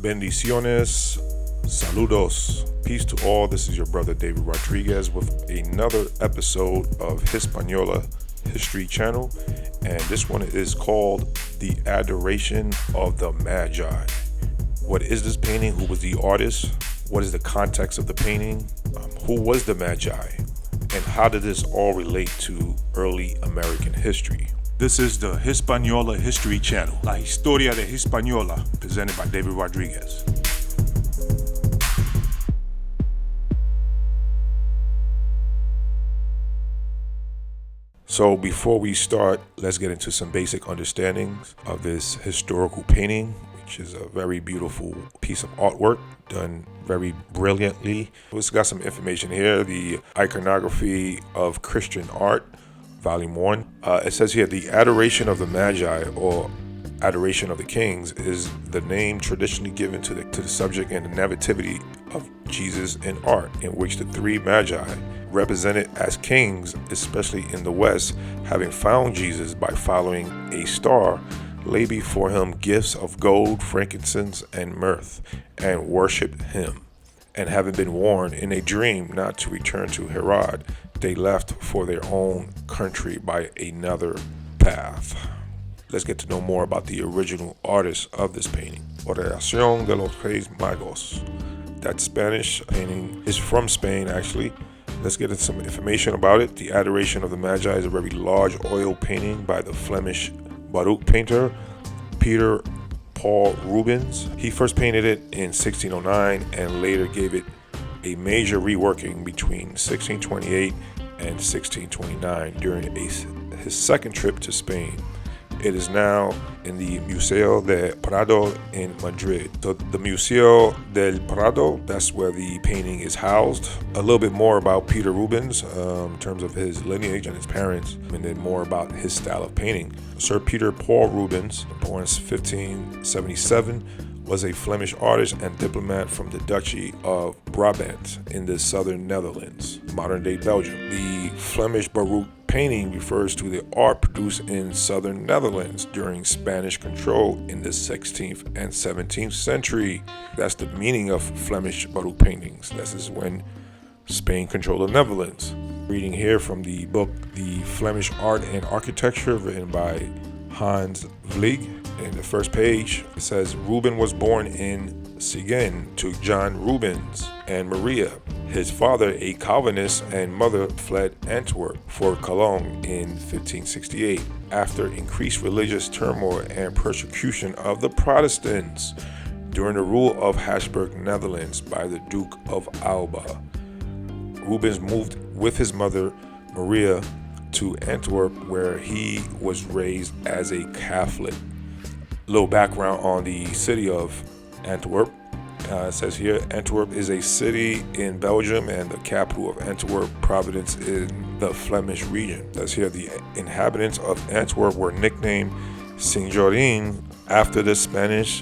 Bendiciones, saludos, peace to all. This is your brother David Rodriguez with another episode of Hispaniola History Channel, and this one is called The Adoration of the Magi. What is this painting? Who was the artist? What is the context of the painting? Who was the Magi? And how did this all relate to early American history? This is the Hispaniola History Channel, La Historia de Hispaniola, presented by David Rodriguez. So before we start, let's get into some basic understandings of this historical painting, which is a very beautiful piece of artwork done very brilliantly. It's got some information here, the iconography of Christian art, Volume 1. It says here, the Adoration of the Magi, or Adoration of the Kings, is the name traditionally given to the subject and the nativity of Jesus in art, in which the three Magi, represented as kings, especially in the West, having found Jesus by following a star, lay before him gifts of gold, frankincense, and myrrh, and worshiped him. And having been warned in a dream not to return to Herod, they left for their own country by another path. Let's get to know more about the original artist of this painting. Adoration de los Reyes Magos. That Spanish painting is from Spain, actually. Let's get into some information about it. The Adoration of the Magi is a very large oil painting by the Flemish Baroque painter Peter Paul Rubens. He first painted it in 1609 and later gave it a major reworking between 1628 and 1629 during his second trip to Spain. It is now in the Museo del Prado in Madrid. The Museo del Prado, that's where the painting is housed. A little bit more about Peter Rubens in terms of his lineage and his parents, and then more about his style of painting. Sir Peter Paul Rubens, born in 1577, was a Flemish artist and diplomat from the Duchy of Brabant in the southern Netherlands, modern-day Belgium. The Flemish Baroque painting refers to the art produced in southern Netherlands during Spanish control in the 16th and 17th century. That's the meaning of Flemish Baroque paintings. This is when Spain controlled the Netherlands. Reading here from the book The Flemish Art and Architecture, written by Hans Vlieg. In the first page, it says, Rubens was born in Siegen to John Rubens and Maria. His father, a Calvinist, and mother fled Antwerp for Cologne in 1568 after increased religious turmoil and persecution of the Protestants during the rule of Habsburg Netherlands by the Duke of Alba. Rubens moved with his mother, Maria, to Antwerp, where he was raised as a Catholic. Little background on the city of Antwerp. It says here, Antwerp is a city in Belgium and the capital of Antwerp province in the Flemish region. It says here, the inhabitants of Antwerp were nicknamed Signorin after the Spanish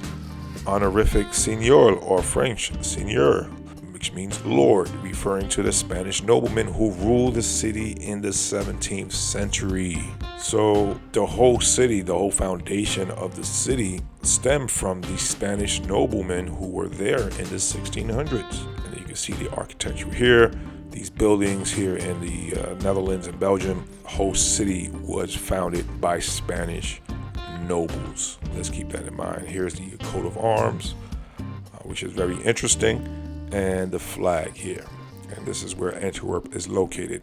honorific Señor, or French Seigneur, which means Lord, referring to the Spanish noblemen who ruled the city in the 17th century. So the whole city, the whole foundation of the city stemmed from the Spanish noblemen who were there in the 1600s. And you can see the architecture here, these buildings here in the Netherlands and Belgium. The whole city was founded by Spanish nobles. Let's keep that in mind. Here's the coat of arms, which is very interesting, and the flag here. And this is where Antwerp is located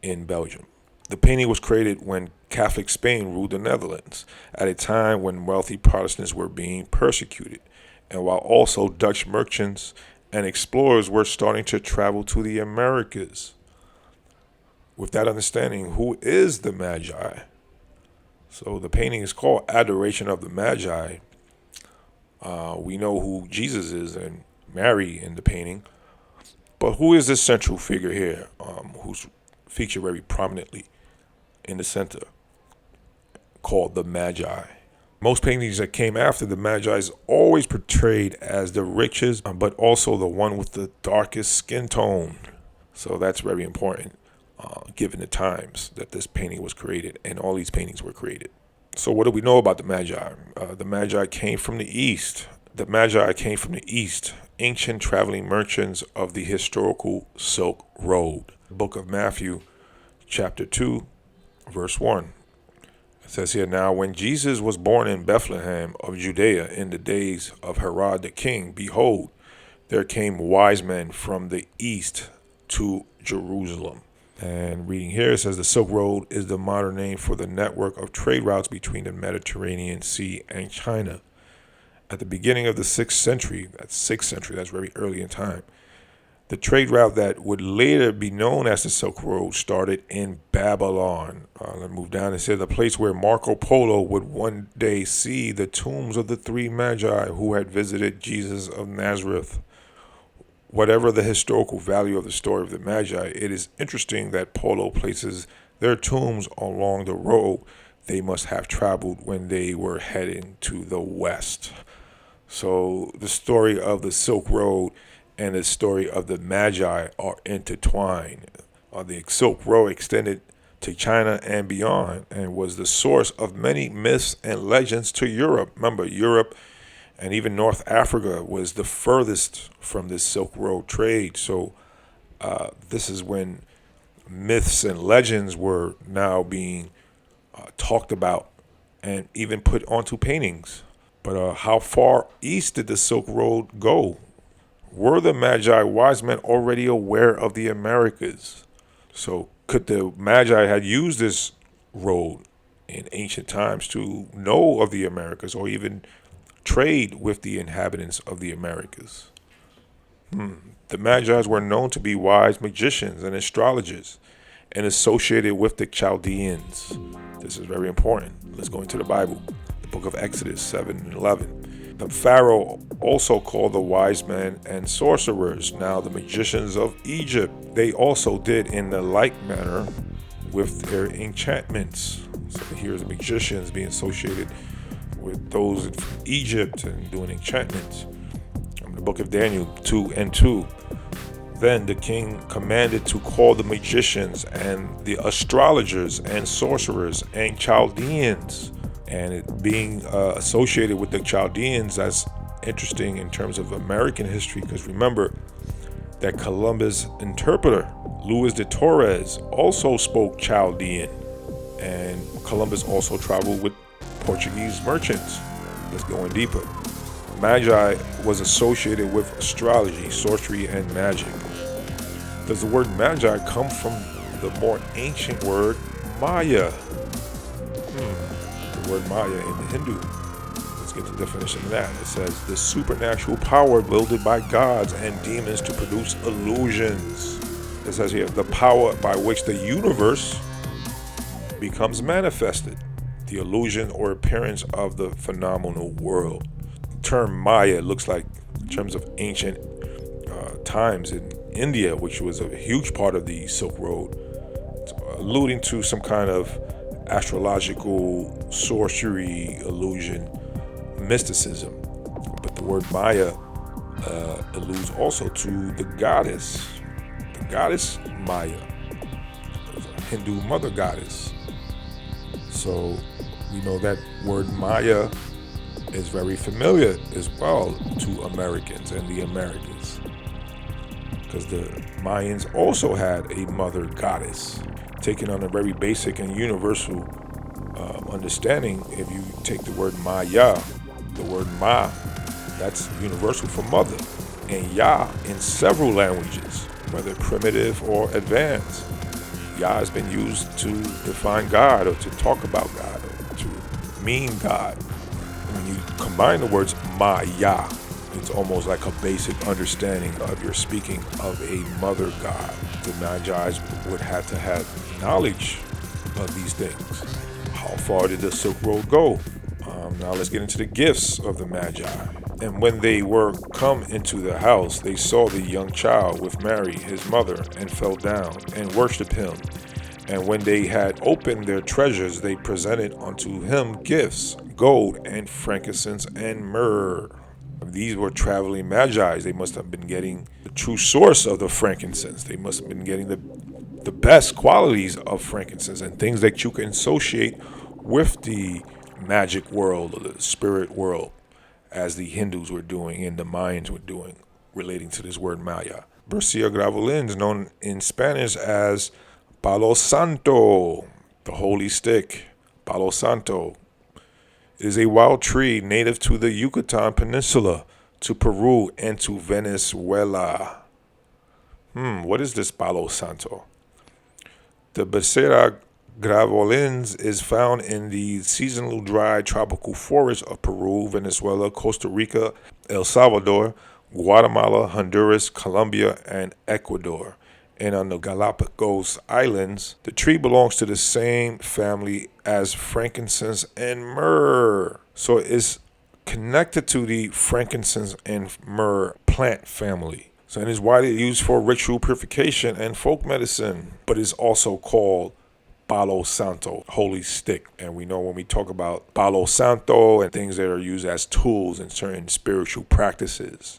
in Belgium. The painting was created when Catholic Spain ruled the Netherlands, at a time when wealthy Protestants were being persecuted, and while also Dutch merchants and explorers were starting to travel to the Americas. With that understanding, who is the Magi? So the painting is called Adoration of the Magi. We know who Jesus is and Mary in the painting, but who is this central figure here, who's featured very prominently in the center, called the Magi? Most paintings that came after the Magi is always portrayed as the richest, but also the one with the darkest skin tone. So that's very important, given the times that this painting was created, and all these paintings were created. So what do we know about the Magi? The Magi came from the east. The Magi came from the east, ancient traveling merchants of the historical Silk Road. The book of Matthew, chapter 2, verse 1. It says here, now when Jesus was born in Bethlehem of Judea in the days of Herod the king, behold, there came wise men from the east to Jerusalem. And reading here, it says the Silk Road is the modern name for the network of trade routes between the Mediterranean Sea and China. At the beginning of the 6th century, that's very early in time, the trade route that would later be known as the Silk Road started in Babylon. Let's move down and say the place where Marco Polo would one day see the tombs of the three Magi who had visited Jesus of Nazareth. Whatever the historical value of the story of the Magi, it is interesting that Polo places their tombs along the road they must have traveled when they were heading to the west. So the story of the Silk Road and the story of the Magi are intertwined. The Silk Road extended to China and beyond and was the source of many myths and legends to Europe. Remember, Europe and even North Africa was the furthest from this Silk Road trade. So this is when myths and legends were now being talked about and even put onto paintings. But how far east did the Silk Road go? Were the Magi wise men already aware of the Americas? So could the Magi had used this road in ancient times to know of the Americas or even trade with the inhabitants of the Americas? The Magi were known to be wise magicians and astrologers and associated with the Chaldeans. This is very important. Let's go into the Bible. The book of Exodus 7 and 11. The Pharaoh also called the wise men and sorcerers, now the magicians of Egypt. They also did in the like manner with their enchantments. So here's the magicians being associated with those in Egypt and doing enchantments. In the book of Daniel 2 and 2. Then the king commanded to call the magicians and the astrologers and sorcerers and Chaldeans. And it being associated with the Chaldeans, that's interesting in terms of American history, because remember that Columbus' interpreter, Luis de Torres, also spoke Chaldean. And Columbus also traveled with Portuguese merchants. Let's go in deeper. Magi was associated with astrology, sorcery, and magic. Does the word Magi come from the more ancient word Maya? The word Maya in the Hindu. Let's get the definition of that. It says the supernatural power wielded by gods and demons to produce illusions. It says here the power by which the universe becomes manifested, the illusion or appearance of the phenomenal world. The term Maya looks like in terms of ancient times in India, which was a huge part of the Silk Road, alluding to some kind of astrological sorcery, illusion, mysticism. But the word Maya alludes also to the goddess Maya, a Hindu mother goddess. So we know that word Maya is very familiar as well to Americans and the Americans, because the Mayans also had a mother goddess. Taking on a very basic and universal understanding, if you take the word Maya, the word Ma, that's universal for mother, and Ya in several languages, whether primitive or advanced. Ya has been used to define God or to talk about God or to mean God. When you combine the words Maya, it's almost like a basic understanding of you're speaking of a mother god. The Magi would have to have knowledge of these things. How far did the Silk Road go? Now let's get into the gifts of the Magi. And when they were come into the house, they saw the young child with Mary, his mother, and fell down and worshipped him. And when they had opened their treasures, they presented unto him gifts, gold and frankincense and myrrh. These were traveling Magi. They must have been getting the true source of the frankincense. They must have been getting the best qualities of frankincense and things that you can associate with the magic world or the spirit world. as the Hindus were doing and the Mayans were doing, relating to this word Maya. Bercia graveolens, known in Spanish as Palo Santo, the holy stick. Palo Santo. It is a wild tree native to the Yucatan Peninsula, to Peru, and to Venezuela. What is this Palo Santo? The Becerra graveolens is found in the seasonal dry tropical forests of Peru, Venezuela, Costa Rica, El Salvador, Guatemala, Honduras, Colombia, and Ecuador. And on the Galapagos Islands, the tree belongs to the same family as frankincense and myrrh. So it's connected to the frankincense and myrrh plant family. So it is widely used for ritual purification and folk medicine, but it's also called Palo Santo, holy stick. And we know when we talk about Palo Santo and things that are used as tools in certain spiritual practices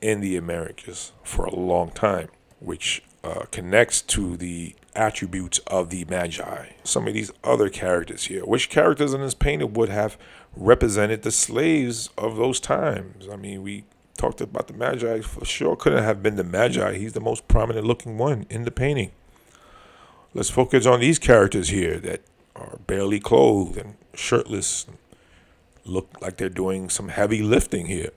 in the Americas for a long time, which connects to the attributes of the Magi. Some of these other characters here, which characters in this painting would have represented the slaves of those times? I mean, we talked about the Magi, for sure couldn't have been the Magi. He's the most prominent looking one in the painting. Let's focus on these characters here that are barely clothed and shirtless, and look like they're doing some heavy lifting here.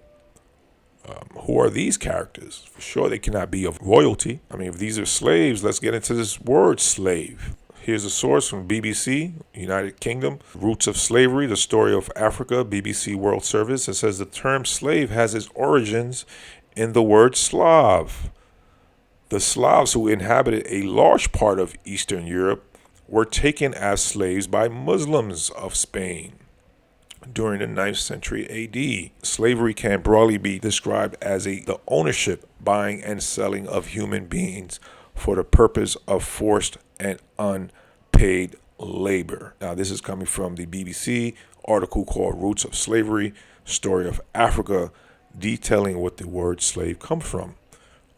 Who are these characters? For sure they cannot be of royalty. I mean, if these are slaves, let's get into this word slave. Here's a source from BBC, United Kingdom. Roots of Slavery, the Story of Africa, BBC World Service. It says the term slave has its origins in the word Slav. The Slavs who inhabited a large part of Eastern Europe were taken as slaves by Muslims of Spain during the 9th century AD. Slavery can broadly be described as the ownership, buying, and selling of human beings for the purpose of forced and unpaid labor. Now, this is coming from the BBC article called Roots of Slavery, Story of Africa, detailing what the word slave comes from.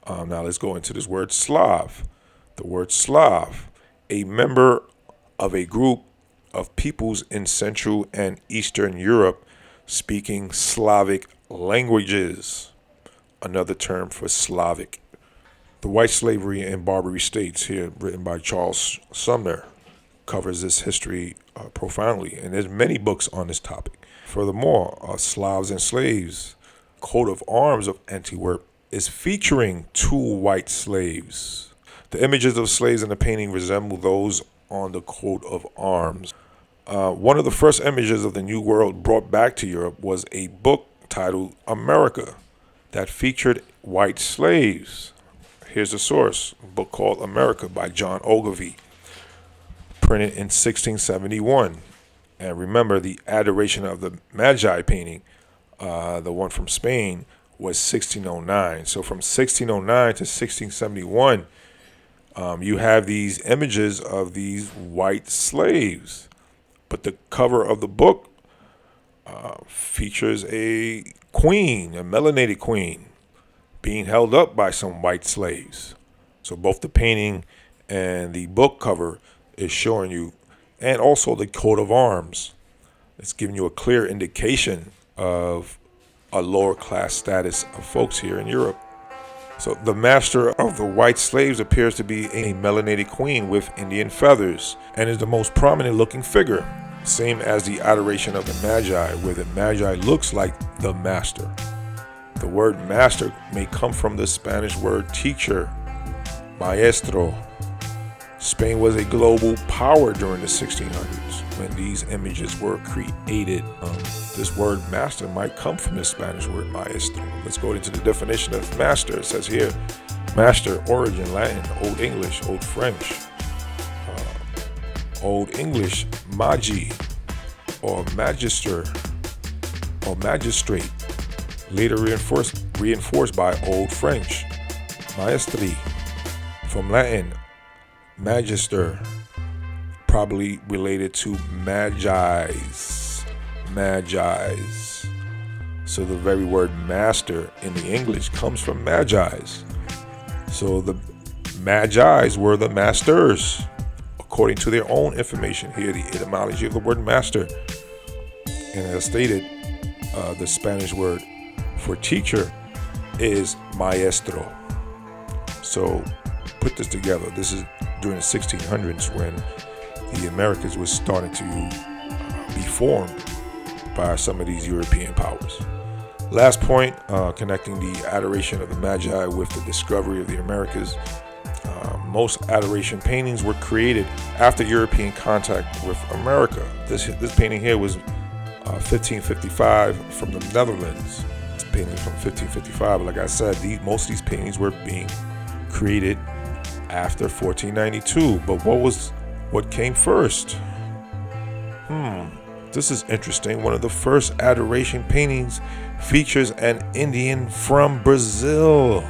Now, let's go into this word Slav. The word Slav, a member of a group of peoples in Central and Eastern Europe speaking Slavic languages. Another term for Slavic. The White Slavery and Barbary States, here written by Charles Sumner, covers this history profoundly, and there's many books on this topic. Furthermore, Slavs and Slaves, coat of arms of Antwerp, is featuring 2 white slaves. The images of slaves in the painting resemble those on the coat of arms. One of the first images of the New World brought back to Europe was a book titled America that featured white slaves. Here's the source, a book called America by John Ogilvy, printed in 1671. And remember, the Adoration of the Magi painting, the one from Spain, was 1609. So from 1609 to 1671, you have these images of these white slaves. But the cover of the book features a queen, a melanated queen, being held up by some white slaves. So both the painting and the book cover is showing you, and also the coat of arms. It's giving you a clear indication of a lower class status of folks here in Europe. So the master of the white slaves appears to be a melanated queen with Indian feathers and is the most prominent looking figure. Same as the Adoration of the Magi, where the Magi looks like the master. The word master may come from the Spanish word teacher, maestro. Spain was a global power during the 1600s when these images were created. This word master might come from the Spanish word maestro. Let's go into the definition of master. It says here, master, origin, Latin, Old English, Old French. Old English, Magi, or magister, or magistrate, later reinforced by Old French, maestri, from Latin, magister, probably related to magis. So the very word master in the English comes from magis. So the magis were the masters, according to their own information here, the etymology of the word master. And as stated, the Spanish word for teacher is maestro. So put this together. This is during the 1600s when the Americas was starting to be formed by some of these European powers. Last point, connecting the adoration of the Magi with the discovery of the Americas. Most adoration paintings were created after European contact with America. This painting here was 1555 from the Netherlands. It's a painting from 1555. But like I said, most of these paintings were being created after 1492. But what came first? This is interesting. One of the first adoration paintings features an Indian from Brazil.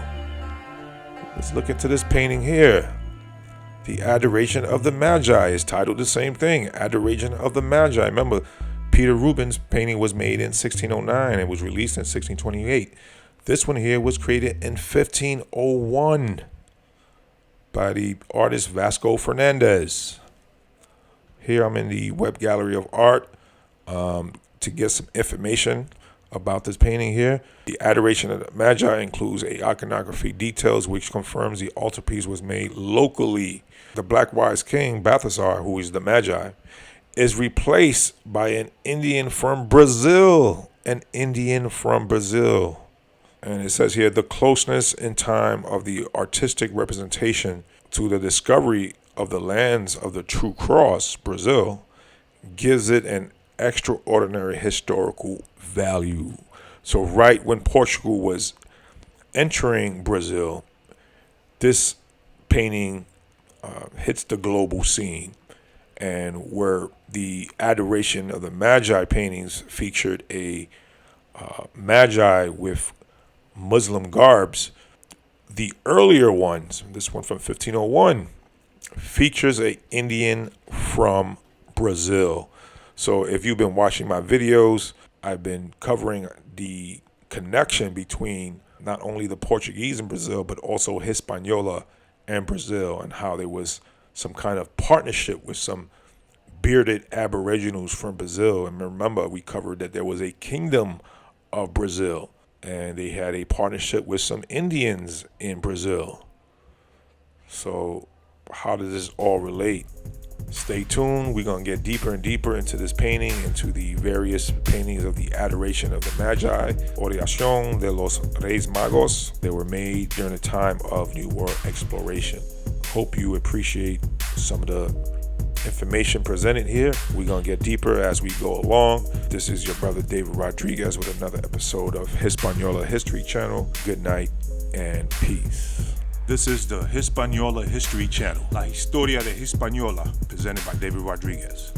Let's look into this painting here. The Adoration of the Magi is titled the same thing, Adoration of the Magi. Remember, Peter Rubens' painting was made in 1609 and was released in 1628. This one here was created in 1501 by the artist Vasco Fernandez. Here I'm in the Web Gallery of Art to get some information about this painting here. The Adoration of the Magi includes a iconography details which confirms the altarpiece was made locally. The black wise king, Balthasar, who is the Magi, is replaced by an Indian from Brazil. An Indian from Brazil. And it says here, the closeness in time of the artistic representation to the discovery of the lands of the true cross, Brazil, gives it an extraordinary historical value. So right when Portugal was entering Brazil, this painting hits the global scene, and where the Adoration of the Magi paintings featured a Magi with Muslim garbs, the earlier ones, this one from 1501, features an Indian from Brazil. So if you've been watching my videos, I've been covering the connection between not only the Portuguese in Brazil, but also Hispaniola and Brazil, and how there was some kind of partnership with some bearded aboriginals from Brazil. And remember, we covered that there was a kingdom of Brazil, and they had a partnership with some Indians in Brazil. So how does this all relate? Stay tuned. We're going to get deeper and deeper into this painting, into the various paintings of the Adoration of the Magi, Adoration de los Reyes Magos. They were made during the time of New World exploration. Hope you appreciate some of the information presented here. We're going to get deeper as we go along. This is your brother David Rodriguez with another episode of Hispaniola History Channel. Good night and peace. This is the Hispaniola History Channel, La Historia de Hispaniola, presented by David Rodriguez.